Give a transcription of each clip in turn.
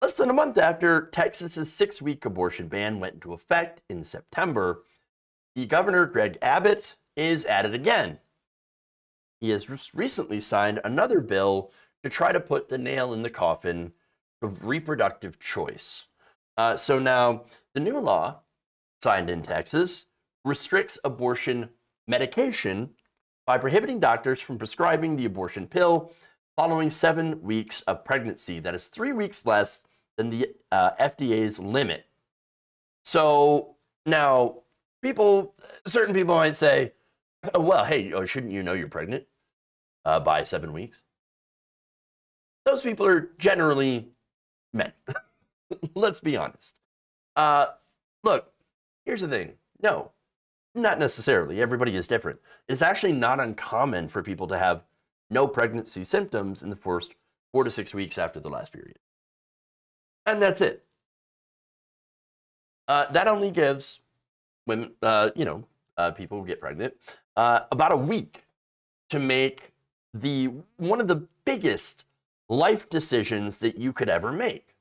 Less than a month after Texas's 6-week abortion ban went into effect in September, the governor, Greg Abbott, is at it again. He has recently signed another bill to try to put the nail in the coffin of reproductive choice. So now, the new law, signed in Texas, restricts abortion medication by prohibiting doctors from prescribing the abortion pill following 7 weeks of pregnancy. That is 3 weeks less than the FDA's limit. So now, certain people might say, well, hey, shouldn't you know you're pregnant by 7 weeks? Those people are generally men. Let's be honest. Look, here's the thing. No, not necessarily. Everybody is different. It's actually not uncommon for people to have no pregnancy symptoms in the first 4 to 6 weeks after the last period. And that's it. That only gives women, people who get pregnant, about a week to make one of the biggest life decisions that you could ever make.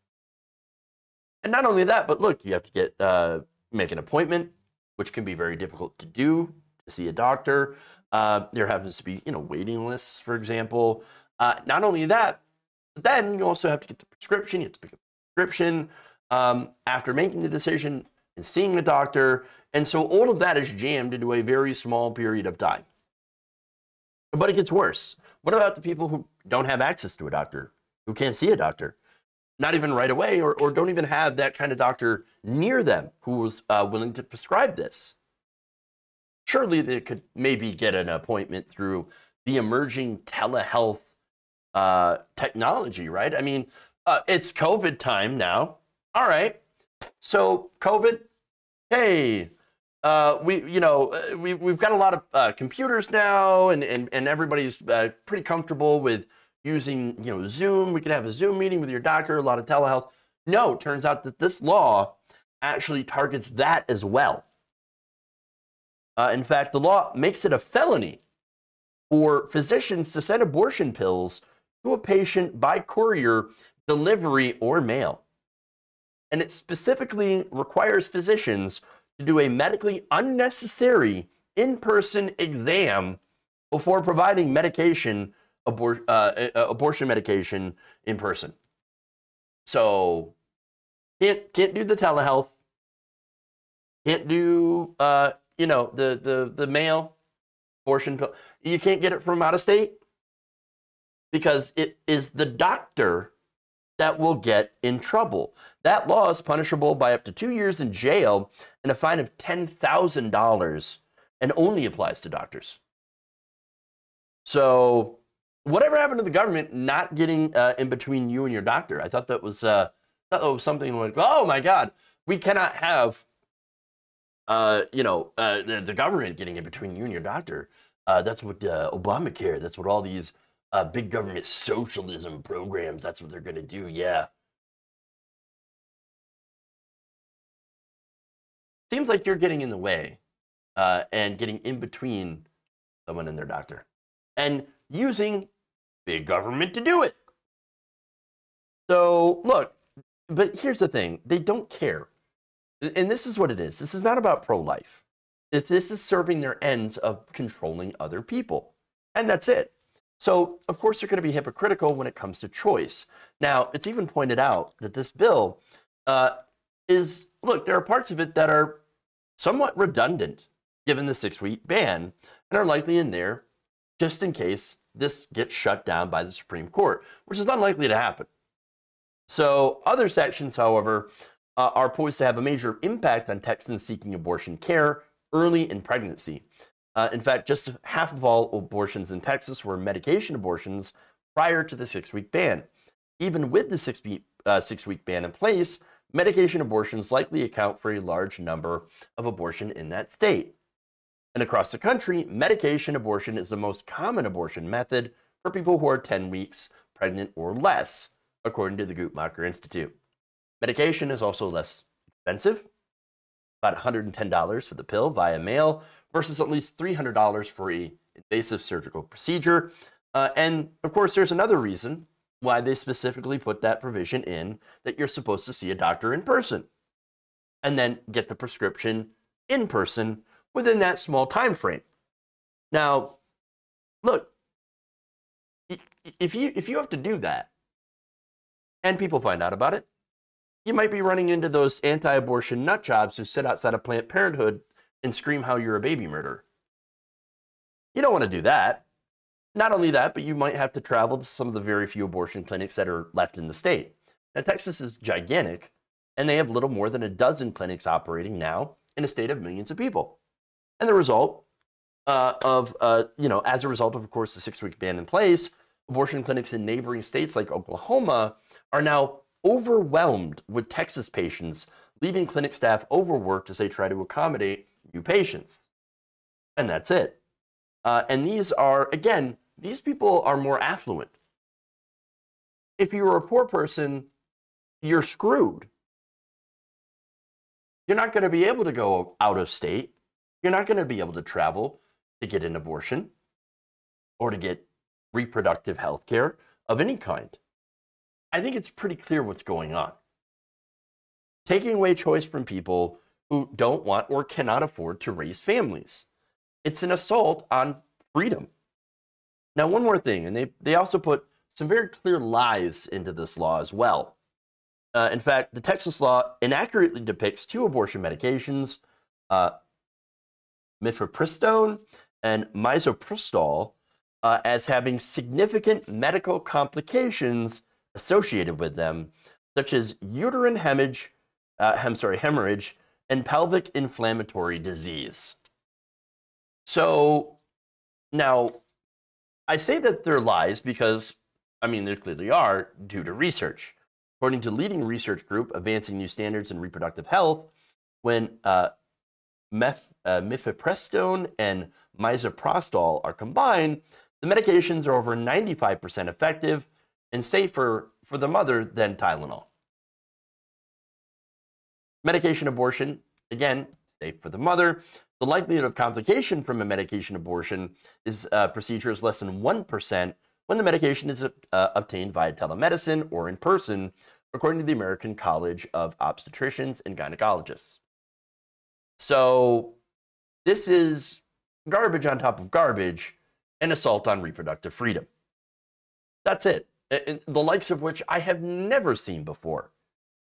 And not only that, but look, you have to make an appointment, which can be very difficult to do, to see a doctor. There happens to be, waiting lists, for example. Not only that, but then you also have to get the prescription. You have to pick up the prescription after making the decision and seeing the doctor. And so all of that is jammed into a very small period of time. But it gets worse. What about the people who don't have access to a doctor, who can't see a doctor? Not even right away, or don't even have that kind of doctor near them who was willing to prescribe this. Surely they could maybe get an appointment through the emerging telehealth technology, right? I mean, it's COVID time now. All right. So COVID, hey, we've got a lot of computers now, and everybody's pretty comfortable with using, Zoom. We could have a Zoom meeting with your doctor, a lot of telehealth. No, it turns out that this law actually targets that as well. In fact, the law makes it a felony for physicians to send abortion pills to a patient by courier, delivery, or mail. And it specifically requires physicians to do a medically unnecessary in-person exam before providing medication, abortion medication in person. So can't do the telehealth, can't do the mail abortion pill. You can't get it from out of state because it is the doctor that will get in trouble. That law is punishable by up to 2 years in jail and a fine of $10,000, and only applies to doctors. So whatever happened to the government not getting in between you and your doctor? I thought that was something like, oh my God, we cannot have the government getting in between you and your doctor. That's what Obamacare, that's what all these big government socialism programs, that's what they're going to do. Yeah. Seems like you're getting in the way and getting in between someone and their doctor and using big government to do it. So look, but here's the thing. They don't care. And this is what it is. This is not about pro-life. This is serving their ends of controlling other people. And that's it. So, of course, they're going to be hypocritical when it comes to choice. Now, it's even pointed out that this bill look, there are parts of it that are somewhat redundant, given the 6-week ban, and are likely in there just in case this gets shut down by the Supreme Court, which is unlikely to happen. So, other sections, however, are poised to have a major impact on Texans seeking abortion care early in pregnancy. In fact, just half of all abortions in Texas were medication abortions prior to the 6-week ban. Even with the 6-week ban in place, medication abortions likely account for a large number of abortion in that state. And across the country, medication abortion is the most common abortion method for people who are 10 weeks pregnant or less, according to the Guttmacher Institute. Medication is also less expensive, about $110 for the pill via mail versus at least $300 for an invasive surgical procedure. And of course, there's another reason why they specifically put that provision in that you're supposed to see a doctor in person and then get the prescription in person within that small time frame. Now, look, if you have to do that and people find out about it, you might be running into those anti-abortion nut jobs who sit outside of Planned Parenthood and scream how you're a baby murderer. You don't want to do that. Not only that, but you might have to travel to some of the very few abortion clinics that are left in the state. Now, Texas is gigantic, and they have little more than a dozen clinics operating now in a state of millions of people. And the result as a result of course, the 6-week ban in place, abortion clinics in neighboring states like Oklahoma are now overwhelmed with Texas patients, leaving clinic staff overworked as they try to accommodate new patients. And that's it. And these are, again, these people are more affluent. If you're a poor person, you're screwed. You're not going to be able to go out of state. You're not going to be able to travel to get an abortion or to get reproductive health care of any kind. I think it's pretty clear what's going on. Taking away choice from people who don't want or cannot afford to raise families. It's an assault on freedom. Now, one more thing, and they also put some very clear lies into this law as well. In fact, the Texas law inaccurately depicts 2 abortion medications, mifepristone and misoprostol, as having significant medical complications associated with them, such as uterine hemorrhage and pelvic inflammatory disease. So now, I say that they're lies because, I mean, there clearly are due to research. According to leading research group Advancing New Standards in Reproductive Health, when mifepristone and misoprostol are combined, the medications are over 95% effective and safer for the mother than Tylenol. Medication abortion, again, safe for the mother. The likelihood of complication from a medication abortion procedure is less than 1% when the medication is obtained via telemedicine or in person, according to the American College of Obstetricians and Gynecologists. So this is garbage on top of garbage, an assault on reproductive freedom. That's it. The likes of which I have never seen before.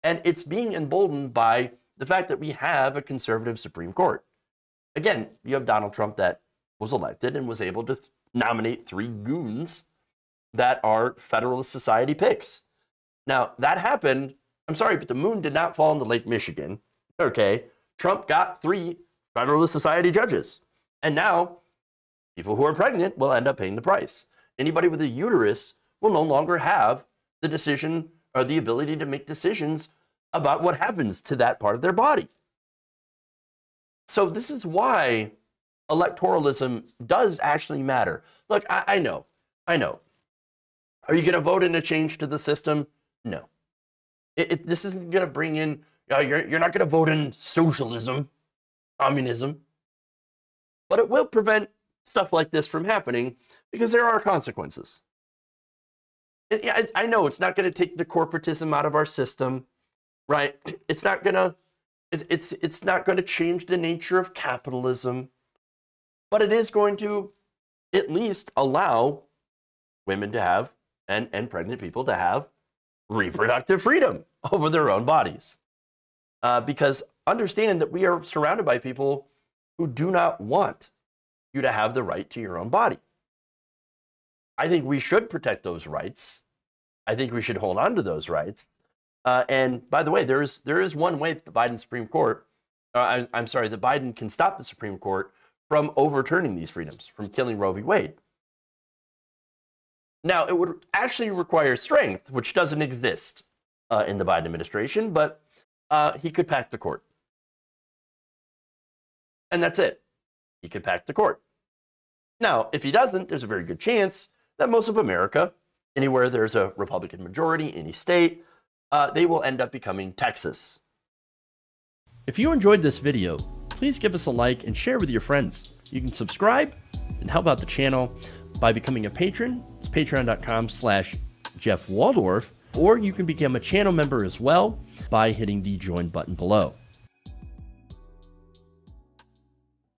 And it's being emboldened by the fact that we have a conservative Supreme Court. Again, you have Donald Trump that was elected and was able to nominate 3 goons that are Federalist Society picks. Now, that happened, I'm sorry, but the moon did not fall into Lake Michigan, okay? Trump got 3 Federalist Society judges. And now, people who are pregnant will end up paying the price. Anybody with a uterus will no longer have the decision or the ability to make decisions about what happens to that part of their body. So this is why electoralism does actually matter. Look, I know. Are you going to vote in a change to the system? No. This isn't going to bring in, you're not going to vote in socialism, communism. But it will prevent stuff like this from happening because there are consequences. I know it's not going to take the corporatism out of our system, right? It's not going to change the nature of capitalism, but it is going to at least allow women to have and pregnant people to have reproductive freedom over their own bodies. Because understand that we are surrounded by people who do not want you to have the right to your own body. I think we should protect those rights. I think we should hold on to those rights. And by the way, there is one way that the Biden Supreme Court, that Biden can stop the Supreme Court from overturning these freedoms, from killing Roe v. Wade. Now, it would actually require strength, which doesn't exist in the Biden administration, but he could pack the court. And that's it. He could pack the court. Now, if he doesn't, there's a very good chance that most of America, anywhere there's a Republican majority, any state, they will end up becoming Texas. If you enjoyed this video, please give us a like and share with your friends. You can subscribe and help out the channel by becoming a patron. It's patreon.com/ Jeff Waldorf, or you can become a channel member as well by hitting the join button below.